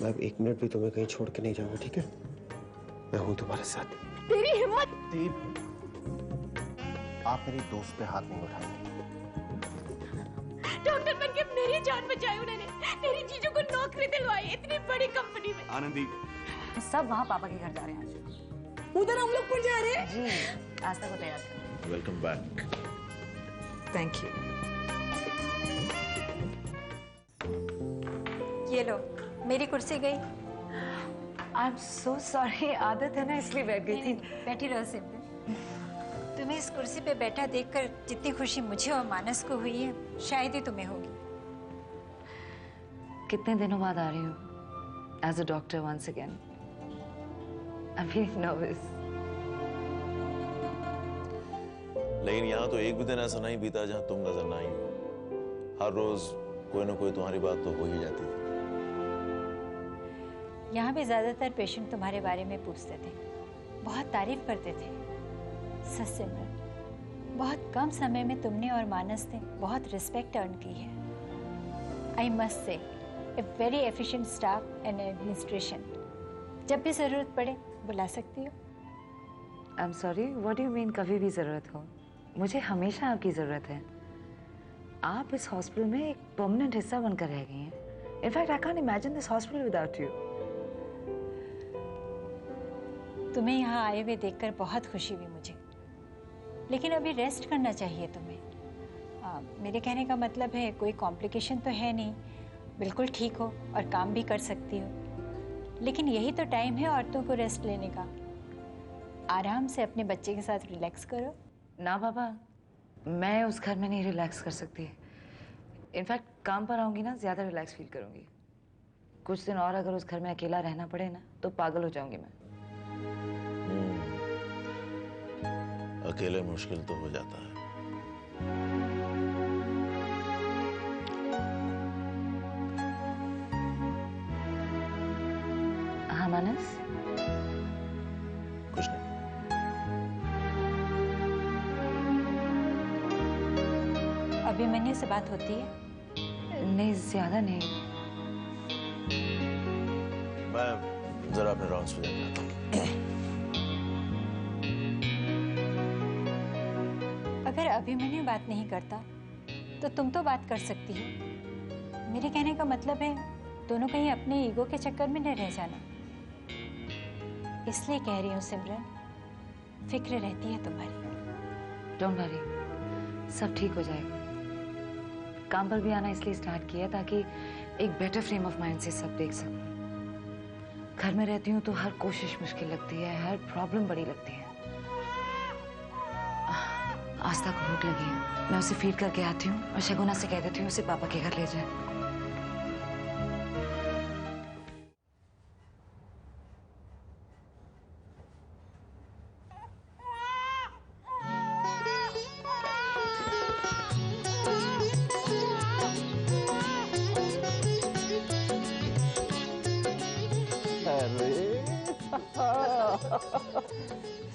मैं अब 1 मिनट भी तुम्हें कहीं छोड़ के नहीं जाऊंगा, ठीक है? मैं हूं तुम्हारे साथ। तेरी हिम्मत! दीप, आप मेरी दोस्त पे हाथ नहीं उठाएंगे। डॉक्टर बनके मेरी जान बचाई उन्होंने, मेरी चीजों को नौकरी दिलवाई इतनी बड़ी कंपनी में। आनंदी, सब वहाँ पापा के घर जा रहे हैं आज। उधर हम लोग कौन जा रहे हैं? जी, नाश्ता को तैयार करो। Welcome back. Thank you. ये लो, मेरी कुर्सी गई। आई एम सो सॉरी, आदत है ना इसलिए बैठ गई थी। बैठी रहो सिमरन। तुम्हें इस कुर्सी पे बैठा देखकर जितनी खुशी मुझे और मानस को हुई है, शायद ही तुम्हें होगी। कितने दिनों बाद आ रही हूँ as a doctor once again. I am feeling nervous. लेकिन यहाँ तो एक भी दिन ऐसा नहीं बीता जहाँ तुम नजर ना आई हो। हर रोज कोई ना कोई तुम्हारी बात तो हो ही जाती थी। यहाँ भी ज्यादातर पेशेंट तुम्हारे बारे में पूछते थे, बहुत तारीफ करते थे। सच सिमरन, बहुत कम समय में तुमने और मानस ने बहुत रिस्पेक्ट अर्न की है। I must say a very efficient staff and administration. जब भी जरूरत पड़े बुला सकती हो। I am sorry, what do you mean कभी भी जरूरत हो? मुझे हमेशा आपकी जरूरत है। आप इस हॉस्पिटल में एक परमानेंट हिस्सा बनकर रह गई हैं। In fact I can't imagine this hospital without you. तुम्हें यहाँ आए हुए देखकर बहुत खुशी हुई मुझे, लेकिन अभी रेस्ट करना चाहिए तुम्हें। मेरे कहने का मतलब है कोई कॉम्प्लिकेशन तो है नहीं, बिल्कुल ठीक हो और काम भी कर सकती हो। लेकिन यही तो टाइम है औरतों को रेस्ट लेने का। आराम से अपने बच्चे के साथ रिलैक्स करो। ना बाबा, मैं उस घर में नहीं रिलैक्स कर सकती। इनफैक्ट काम पर आऊंगी ना, ज्यादा रिलैक्स फील करूंगी। कुछ दिन और अगर उस घर में अकेला रहना पड़े ना तो पागल हो जाऊंगी मैं। अकेले मुश्किल तो हो जाता है। हाँ मानस, कुछ नहीं। अभिमन्यु से बात होती है? नहीं, ज्यादा नहीं। मैं जरा अपने राउंड्स पे जाता हूँ। अगर अभिमन्यु बात नहीं करता तो तुम तो बात कर सकती हो। मेरे कहने का मतलब है दोनों कहीं अपने ईगो के चक्कर में न रह जाना। इसलिए कह रही हूँ सिमरन, फिक्र रहती है तुम्हारी। डोंट वरी, सब ठीक हो जाएगा। काम पर भी आना इसलिए स्टार्ट किया ताकि एक बेटर फ्रेम ऑफ माइंड से सब देख सकूं। घर में रहती हूँ तो हर कोशिश मुश्किल लगती है, हर प्रॉब्लम बड़ी लगती है। आस्था को भूख लगी है, मैं उसे फीड करके आती हूँ और शगुना से कह देती हूँ उसे पापा के घर ले जाए।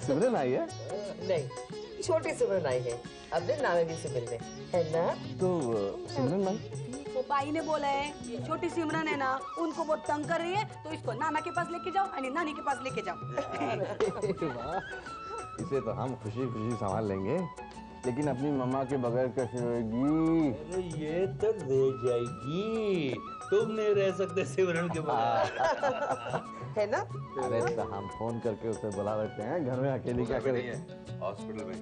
सिमरन आई है? नहीं, छोटी सिमरन आई है। अपने नाना जी से मिलने, है ना? तो सिमरन भाई, तो भाई ने बोला है ये छोटी सिमरन है ना, उनको बहुत तंग कर रही है, तो इसको नाना के पास लेके जाओ यानी नानी के पास लेके जाओ। इसे तो हम खुशी खुशी संभाल लेंगे, लेकिन अपनी मम्मा के बगैर कैसे रहेगी? अरे ये तो ले जाएगी, तुम नहीं रह सकते सिमरन के बगैर। है ना? अरे तो हम फोन करके उसे बुला लेते हैं, घर में अकेली क्या करेंगे? हॉस्पिटल में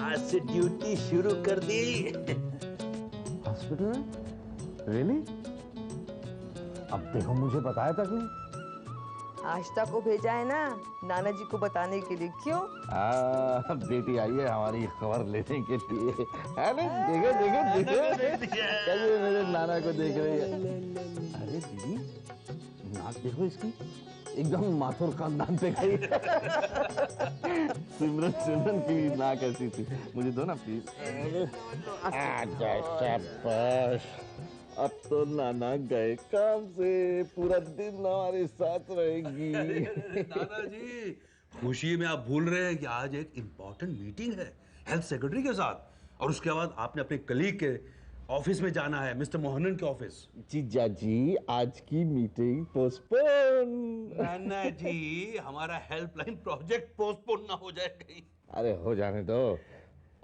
आज से ड्यूटी शुरू कर दी। हॉस्पिटल में? रियली? अब देखो मुझे बताया तक नहीं। आस्था को भेजा है ना नाना जी को बताने के लिए। क्यों? बेटी आई है हमारी खबर लेने के लिए, है ना? देखो देखो देखो कैसे मेरे नाना को देख रही है। अरे दीदी, नाक देखो इसकी, एकदम माथुर खानदान पे गई। सिमरन सिमरन की नाक ऐसी थी। मुझे दो ना प्लीज। शाबाश, अब तो नाना गए काम से, पूरा दिन हमारे साथ रहेगी। नाना जी, खुशी में आप भूल रहे हैं कि आज एक इम्पोर्टेंट मीटिंग है हेल्थ सेक्रेटरी के साथ, और उसके बाद आपने अपने कलीग के ऑफिस में जाना है, मिस्टर मोहनन के ऑफिस। जीजा जी आज की मीटिंग पोस्टपोन। नाना जी हमारा हेल्पलाइन प्रोजेक्ट पोस्टपोन ना हो जाए कहीं। अरे हो जाने दो।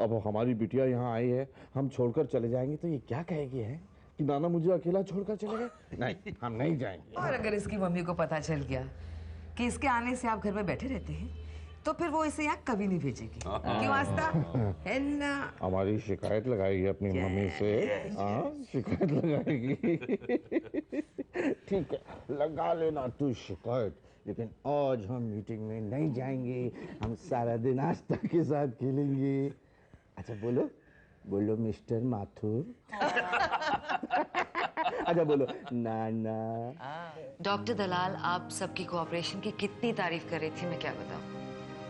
अब हमारी बिटिया यहाँ आई है, हम छोड़कर चले जाएंगे तो ये क्या कहेगी है कि नाना मुझे अकेला छोड़कर चले गए। नहीं, हम नहीं जाएंगे। और अगर इसकी मम्मी को पता चल गया कि इसके आने से आप घर में बैठे रहते हैं तो फिर वो इसे यहाँ कभी नहीं भेजेगी। क्यों आस्था? है ना? हमारी शिकायत लगाएगी अपनी मम्मी से। हाँ शिकायत लगाएगी। ठीक है लगा लेना तू शिकायत, लेकिन आज हम मीटिंग में नहीं जाएंगे। हम सारा दिन आस्था के साथ खेलेंगे। अच्छा बोलो बोलो मिस्टर माथुर। अच्छा बोलो नाना। डॉक्टर दलाल आप सबकी कोऑपरेशन की कितनी तारीफ कर रही थी मैं क्या बताऊं।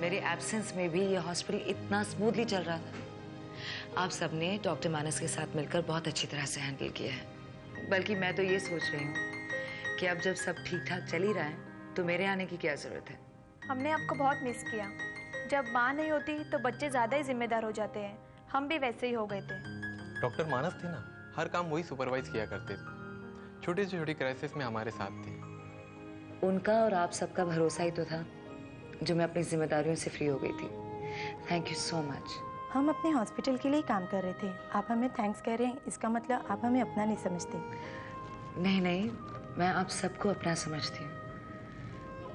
मेरे एब्सेंस में भी ये हॉस्पिटल इतना स्मूथली चल रहा था। आप सबने डॉक्टर मानस के साथ मिलकर बहुत अच्छी तरह से हैंडल किया है। बल्कि मैं तो ये सोच रही हूँ कि अब जब सब ठीक ठाक चल ही रहा है तो मेरे आने की क्या जरूरत है। हमने आपको बहुत मिस किया। जब माँ नहीं होती तो बच्चे ज़्यादा ही जिम्मेदार हो जाते हैं। हम भी वैसे ही हो गए थे। डॉक्टर मानस थे ना, हर काम वही सुपरवाइज किया करते थे। छोटी से छोटी क्राइसिस में हमारे साथ थे। उनका और आप सबका भरोसा ही तो था जो मैं अपनी जिम्मेदारियों से फ्री हो गई थी। Thank you so much. हम अपने हॉस्पिटल के लिए काम कर रहे थे, आप हमें थैंक्स कह रहे हैं, इसका मतलब आप हमें अपना नहीं समझते। नहीं नहीं, मैं आप सबको अपना समझती हूँ।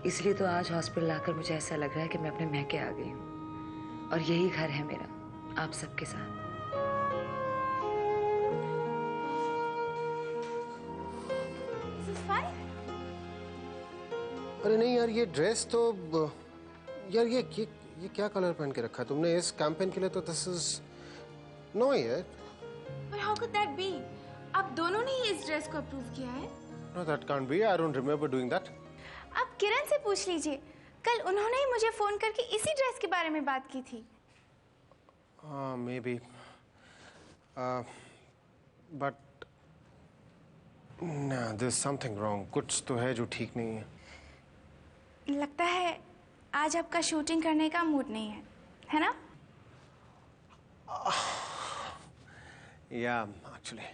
इसलिए तो आज हॉस्पिटल आकर मुझे ऐसा लग रहा है कि मैं अपने मैके आ गई हूँ और यही घर है मेरा आप सबके साथ। अरे नहीं यार ये ड्रेस तो यार ये क्या कलर पहन के रखा है तुमने इस कैंपेन के लिए? तो दिस इज नो यार। But how could that be? आप दोनों ने ही इस ड्रेस को अप्रूव किया है? No, that can't be. I don't remember doing that. आप किरण से पूछ लीजिए, कल उन्होंने ही मुझे फोन करके इसी ड्रेस के बारे में बात की थी। Maybe. But no, there's something wrong. कुछ तो है जो ठीक नहीं है। लगता है आज आपका शूटिंग करने का मूड नहीं है ना? Yeah, actually.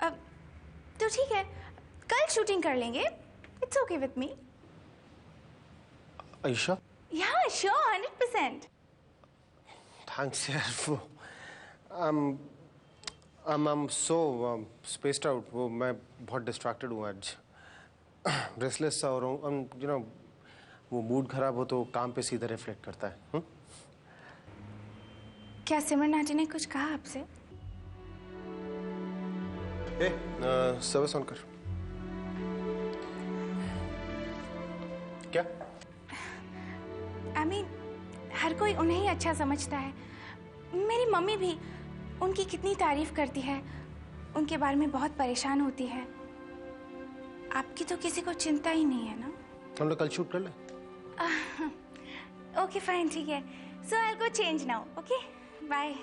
अब तो ठीक है, कल शूटिंग कर लेंगे। It's okay with me. Are you sure? Yeah, sure, 100%. Thanks यार। I'm so spaced out. वो मैं बहुत distracted हूँ आज। रेस्टलेस सा हो रहा हूँ। You know, वो मूड खराब हो तो काम पे सीधा रिफ्लेक्ट करता है। क्या सिमरन आंटी ने कुछ कहा आपसे? सर्विस ऑन कर। क्या? I mean, हर कोई उन्हें ही अच्छा समझता है। मेरी मम्मी भी उनकी कितनी तारीफ करती है, उनके बारे में बहुत परेशान होती है। आपकी तो किसी को चिंता ही नहीं है ना? हम लोग कल शूट कर ले। ओके फाइन, ठीक है। So I will go change now. Okay bye.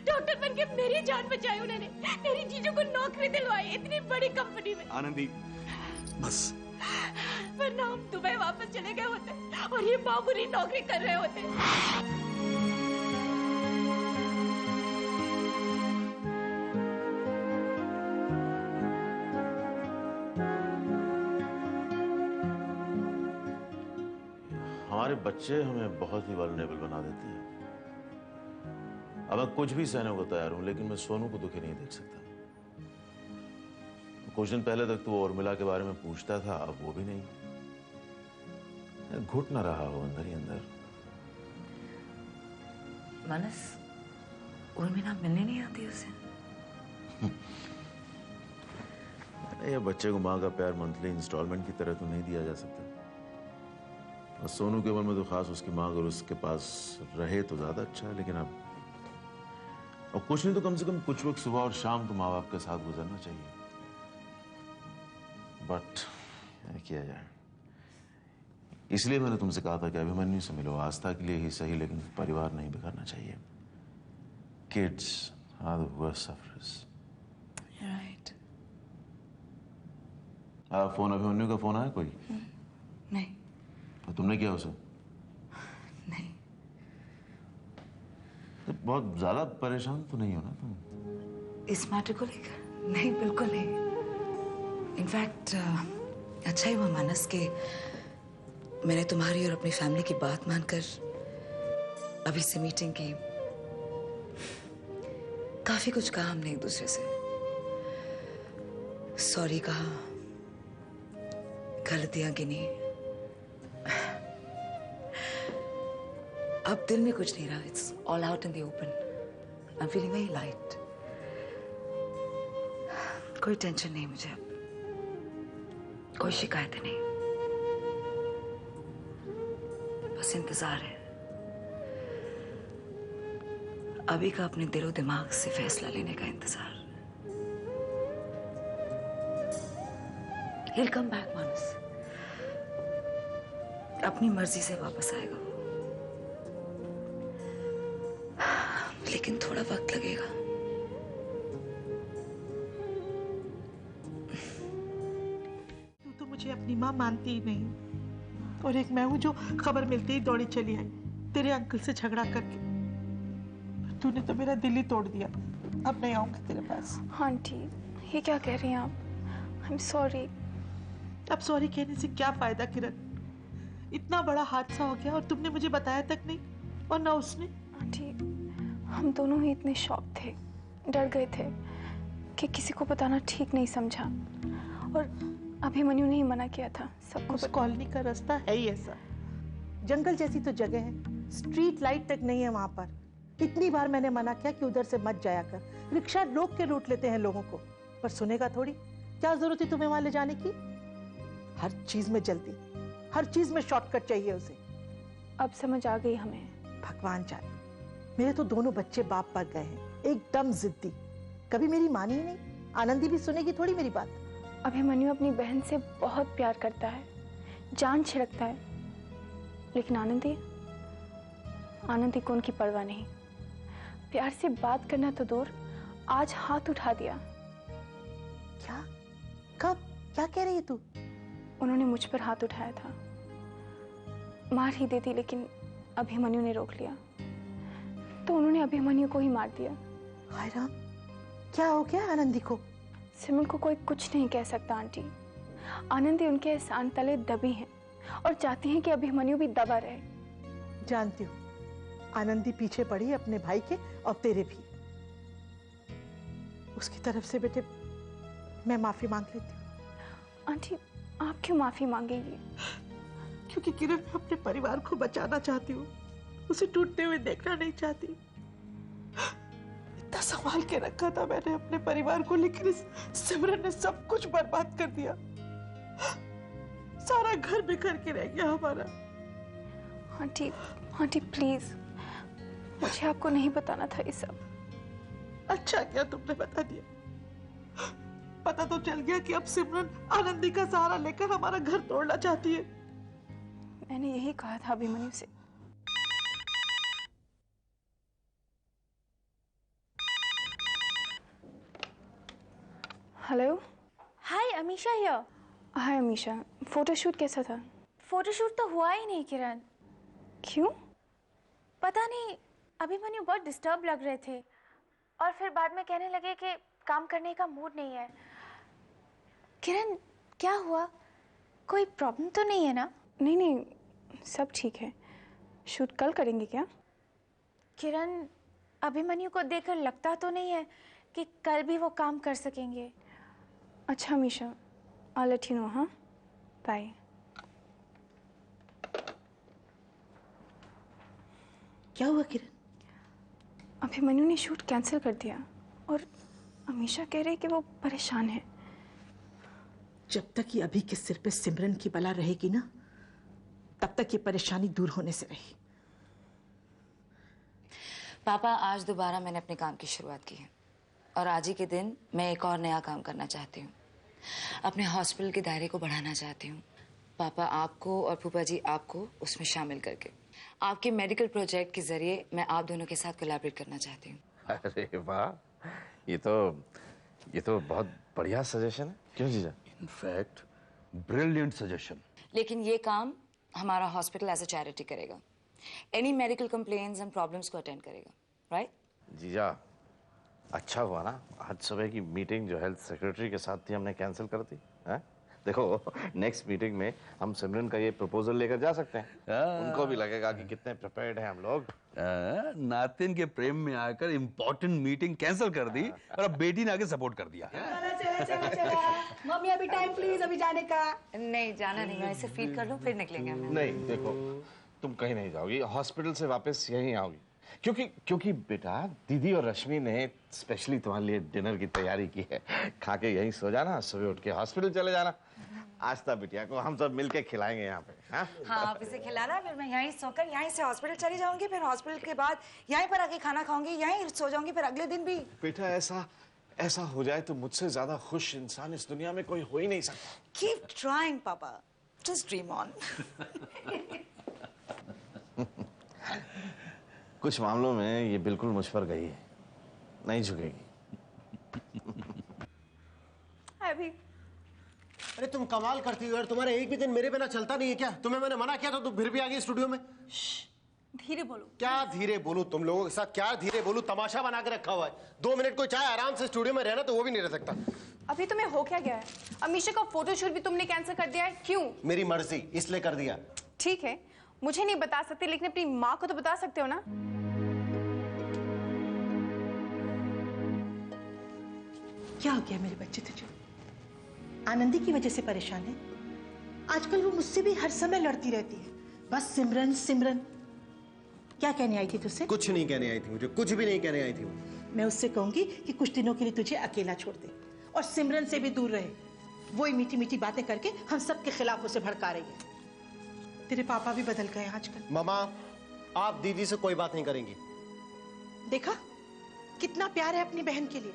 Doctor बनके मेरी जान बचाई उन्होंने, मेरी जीजू को नौकरी दिलवाई इतनी बड़ी कंपनी में। आनंदी बस, वरना हम दुबई वापस चले गए होते और ये मामूली नौकरी कर रहे होते। हमारे बच्चे हमें बहुत ही वल्नरेबल बना देते हैं। अब मैं कुछ भी सहने को तैयार हूं, लेकिन मैं सोनू को दुखी नहीं देख सकता। कुछ दिन पहले तक तो वो उर्मिला के बारे में पूछता था, अब वो भी नहीं। घुट ना रहा हो अंदर ही अंदर। मानस, उर्मिला मिलने नहीं आती उसे? ये बच्चे को माँ का प्यार मंथली इंस्टॉलमेंट की तरह तो नहीं दिया जा सकता। और सोनू के उम्र में तो खास उसकी माँ अगर उसके पास रहे तो ज्यादा अच्छा है, लेकिन अब और कुछ नहीं तो कम से कम कुछ वक्त सुबह और शाम तो माँ बाप के साथ गुजरना चाहिए। बट किया जाए, इसलिए मैंने तुमसे कहा था कि अभिमन्यु से मिलो। आस्था के लिए ही सही, लेकिन परिवार नहीं बिखरना चाहिए। Kids are the worst sufferers. Right. Phone Abhimanyu का फोन आया कोई? नहीं। और तुमने किया उसे? नहीं। तो बहुत ज्यादा परेशान तो नहीं हो ना तुम? इस मैटर को लेकर? नहीं, बिल्कुल नहीं। इनफैक्ट अच्छा ही हुआ मानस के मैंने तुम्हारी और अपनी फैमिली की बात मानकर अभी से मीटिंग की। काफी कुछ कहा हमने एक दूसरे से, सॉरी कहा, गलतियां गिनी। अब दिल में कुछ नहीं रहा। It's all out in the open. I am feeling very light. कोई टेंशन नहीं मुझे अब, कोई शिकायत नहीं, बस इंतजार है अभी का अपने दिलो दिमाग से फैसला लेने का इंतजार। He'll come back, मानस। अपनी मर्जी से वापस आएगा वो, लेकिन थोड़ा वक्त लगेगा। तू तो मुझे अपनी माँ मानती ही नहीं, और एक मैं हूँ जो खबर मिलते ही दौड़ी चली आई तेरे अंकल से झगड़ा करके। तूने तो मेरा दिल ही तोड़ दिया। अब नहीं आऊंगी तेरे पास। आंटी, ये क्या कह रही हैं आप? I am sorry. अब सॉरी कहने से क्या फायदा किरण? इतना बड़ा हादसा हो गया और तुमने मुझे बताया तक नहीं, और ना उसने। आंटी, हम दोनों ही इतने शॉक थे, डर गए थे कि किसी को बताना ठीक नहीं समझा, और अभिमन्यु ने ही मना किया था सबको। उस कॉलोनी का रास्ता है ही ऐसा, जंगल जैसी तो जगह है, स्ट्रीट लाइट तक नहीं है वहां पर। इतनी बार मैंने मना किया कि उधर से मत जाया कर, रिक्शा रोक के रूट लेते हैं लोगों को, पर सुनेगा थोड़ी। क्या जरूरत है तुम्हें वहां ले जाने की? हर चीज में जल्दी, हर चीज में शॉर्टकट चाहिए उसे। अब समझ आ गई हमें। भगवान जाने, मेरे तो दोनों बच्चे बाप पर गए हैं, एकदम जिद्दी, कभी मेरी मानी ही नहीं। आनंदी भी सुनेगी थोड़ी मेरी बात। अभिमन्यु अपनी बहन से बहुत प्यार करता है, जान छिड़कता है, लेकिन आनंदी को उनकी परवाह नहीं। प्यार से बात करना तो दूर, आज हाथ उठा दिया। क्या? कब? क्या कह रही है तू? उन्होंने मुझ पर हाथ उठाया था, मार ही देती, लेकिन अभिमन्यु ने रोक लिया, तो उन्होंने अभिमन्यु को ही मार दिया। हाय राम, क्या हो गया आनंदी को? सिमरन को कोई कुछ नहीं कह सकता आंटी। आनंदी उनके एहसान तले दबी हैं और चाहती हैं कि अभिमन्यु भी दबा रहे। जानती हूँ, आनंदी पीछे पड़ी है अपने भाई के और तेरे भी। उसकी तरफ से बेटे मैं माफी मांग लेती हूँ। आंटी, आप क्यों माफी मांगेंगी? क्योंकि किरण, मैं अपने परिवार को बचाना चाहती हूँ, उसे टूटते हुए देखना नहीं चाहती। इतना संभाल के रखा था मैंने अपने परिवार को, लेकिन इस सिमरन ने सब कुछ बर्बाद कर दिया। सारा घर बिखर के रह गया हमारा। आंटी प्लीज, मुझे आपको नहीं बताना था ये सब। अच्छा किया तुमने बता दिया। पता तो चल गया कि अब सिमरन आनंदी का सहारा लेकर हमारा घर तोड़ना चाहती है। मैंने यही कहा था अभिमन्यु से। Hello. Hi, Amisha here. Hi Amisha, photoshoot कैसा था? फोटोशूट तो हुआ ही नहीं किरण। क्यों? पता नहीं, अभिमन्यु बहुत डिस्टर्ब लग रहे थे, और फिर बाद में कहने लगे कि काम करने का मूड नहीं है। किरण, क्या हुआ? कोई प्रॉब्लम तो नहीं है ना? नहीं, सब ठीक है। शूट कल करेंगे क्या? किरण, अभिमन्यु को देखकर लगता तो नहीं है कि कल भी वो काम कर सकेंगे। अच्छा Amisha, I'll let you know, हाँ? बाय। क्या हुआ किरण? अभिमन्यु ने शूट कैंसिल कर दिया, और अमीशा कह रही कि वो परेशान है। जब तक ये अभी के सिर पे सिमरन की बला रहेगी ना, तब तक ये परेशानी दूर होने से रही। पापा, आज दोबारा मैंने अपने काम की शुरुआत की है, और आज ही के दिन मैं एक और नया काम करना चाहती हूँ। अपने हॉस्पिटल के दायरे को बढ़ाना चाहती हूँ। पापा, आपको और फूफा जी आपको उसमें शामिल करके आपके मेडिकल प्रोजेक्ट के जरिए मैं आप दोनों के साथ कोलैबोरेट करना चाहती हूँ। अरे वाह, ये तो ये तो बहुत बढ़िया सजेशन है, क्यों जीजा? In fact brilliant suggestion. लेकिन ये काम हमारा हॉस्पिटल एज अ चैरिटी करेगा। Any medical complaints and problems को अटेंड करेगा, राइट? जीजा अच्छा हुआ ना आज सुबह की मीटिंग जो हेल्थ सेक्रेटरी के साथ थी हमने कैंसिल कर दी है? देखो नेक्स्ट मीटिंग में हम सिमरन का ये प्रपोजल लेकर जा सकते हैं। उनको भी लगेगा कि कितने प्रिपेयर्ड हैं हम लोग। नातिन के प्रेम में आकर इम्पोर्टेंट मीटिंग कैंसिल कर दी और अब बेटी ने आके सपोर्ट कर दिया। चला। मम्मी अभी टाइम प्लीज, अभी जाने का। नहीं जाना नहीं, मैं इसे फीड कर लूं फिर निकलेंगे हम। नहीं देखो तुम कहीं नहीं जाओगी, हॉस्पिटल से वापस यहीं आओगी, क्योंकि बेटा दीदी और रश्मि ने स्पेशली तुम्हारे लिए डिनर की तैयारी की है। खा के यहीं सो जाना, सुबह उठ के हॉस्पिटल चले जाना। आस्था बिटिया को हम सब मिलके खिलाएंगे यहाँ पे। हाँ आप इसे खिलाना, फिर मैं यहीं सोकर यहीं से हॉस्पिटल चली जाऊंगी, फिर हॉस्पिटल के बाद यहीं पर आके खाना खाऊंगी, यहीं सो जाऊंगी, फिर अगले दिन भी। बेटा ऐसा हो जाए तो मुझसे ज्यादा खुश इंसान इस दुनिया में कोई हो ही नहीं सकता। कीप ट्राइंग पापा, जस्ट ड्रीम ऑन। कुछ मामलों में ये बिल्कुल मुझ पर गई है, नहीं झुकेगी। अभी अरे तुम कमाल करती हो यार, तुम्हारे एक भी दिन मेरे बिना चलता नहीं है क्या? तुम्हें मैंने मना किया था, तुम फिर भी आ गई स्टूडियो में। धीरे बोलो। क्या धीरे बोलूं तुम लोगों के साथ? क्या धीरे बोलूं? तमाशा बना के रखा हुआ है। 2 मिनट कोई चाहे आराम से स्टूडियो में रहना तो वो भी नहीं रह सकता। अभी तुम्हें हो क्या गया है? अमीशा का फोटोशूट भी तुमने कैंसिल कर दिया है, क्यों? मेरी मर्जी, इसलिए कर दिया। ठीक है, मुझे नहीं बता सकते लेकिन अपनी माँ को तो बता सकते हो ना। क्या हो गया मेरे बच्चे तुझे? आनंदी की वजह से परेशान है? आजकल वो मुझसे भी हर समय लड़ती रहती है, बस सिमरन सिमरन। क्या कहने आई थी तुझसे? कुछ नहीं कहने आई थी, मुझे कुछ भी नहीं कहने आई थी वो। मैं उससे कहूंगी कि कुछ दिनों के लिए तुझे अकेला छोड़ दे और सिमरन से भी दूर रहे। वही मीठी मीठी बातें करके हम सब के खिलाफ उसे भड़का रही है। तेरे पापा भी बदल गए आजकल। मामा आप दीदी से कोई बात नहीं करेंगी। देखा कितना प्यार है अपनी बहन के लिए,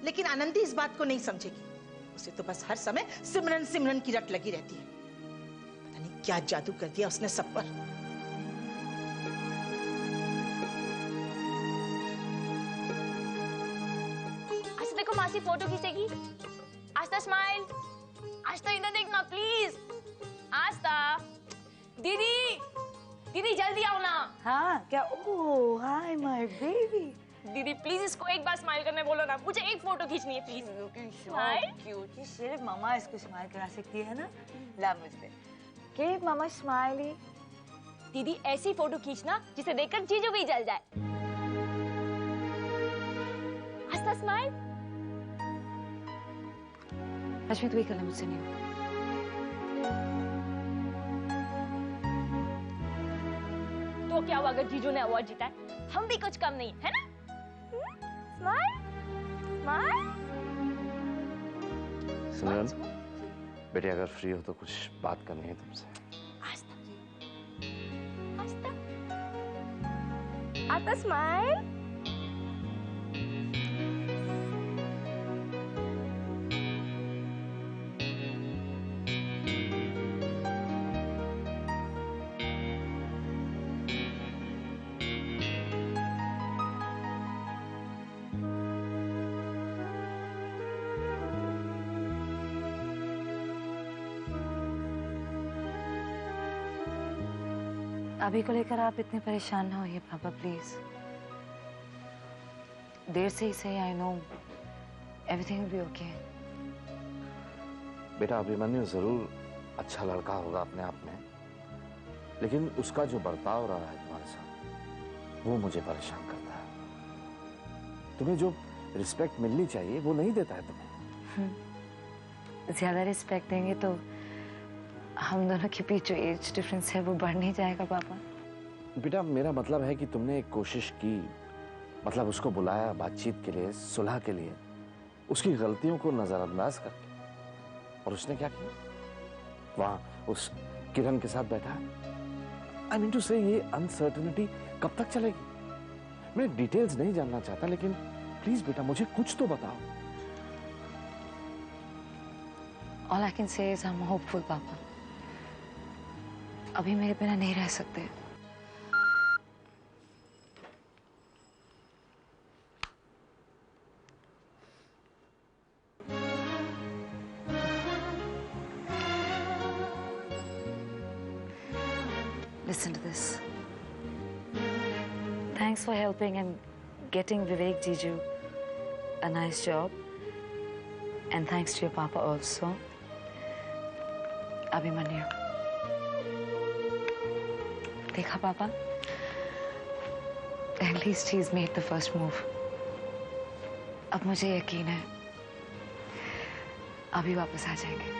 लेकिन आनंदी इस बात को नहीं समझेगी। उसे तो बस हर समय सिमरन सिमरन की रट लगी रहती है। पता नहीं क्या जादू कर दिया उसने सब पर। आज देखो मासी फोटो खींचेगी। आस्था स्माइल, आस्था इधर देखना प्लीज। आस्था दीदी जल्दी आओ ना। हाँ क्या? ओह हाय माय बेबी। दीदी प्लीज इसको एक बार स्माइल करने बोलो ना, मुझे एक फोटो खींचनी है प्लीज। क्यूट, सिर्फ मम्मा इसको स्माइल करा सकती है ना। ला मुझ पे गिव मम्मा स्माइली। दीदी ऐसी फोटो खींचना जिसे देखकर जीजू भी जल जाए। आस्था स्माइल। रश्मि तू ही कर ले, मुझसे नहीं होगा। तो क्या हुआ अगर जीजू ने अवार्ड जीता है? हम भी कुछ कम नहीं है ना? Smile smile. सिमरन बेटी अगर फ्री हो तो कुछ बात करनी है तुमसे। आस्था आस्था स्माइल। अभी को लेकर आप इतने परेशान ना होइए पापा प्लीज। देर से ही सही, I know everything will be okay. बेटा अभिमन्यु जरूर अच्छा लड़का होगा अपने आप में, लेकिन उसका जो बर्ताव रहा है तुम्हारे साथ वो मुझे परेशान करता है। तुम्हें जो रिस्पेक्ट मिलनी चाहिए वो नहीं देता है तुम्हें। ज्यादा रिस्पेक्ट देंगे तो हम दोनों के बीच जो एज डिफरेंस है वो बढ़ नहीं जाएगा पापा। बेटा मेरा मतलब है कि तुमने एक कोशिश की, मतलब उसको बुलाया बातचीत के लिए, सुलह के लिए, उसकी गलतियों को नजरअंदाज करके, और उसने क्या किया? वहां उस किरण के साथ बैठा है। आई मीन टू से ये अनसर्टेनिटी कब तक चलेगी? मैं डिटेल्स नहीं जानना चाहता, लेकिन प्लीज बेटा मुझे कुछ तो बताओ। All I can say is I'm hopeful पापा। अभी मेरे बिना नहीं रह सकते। Listen to this. Thanks for helping and getting Vivek Jiju a nice job. And thanks to your papa also. Abhimanyu. देखा पापा? At least he's made the first move. अब मुझे यकीन है अभी वापस आ जाएंगे.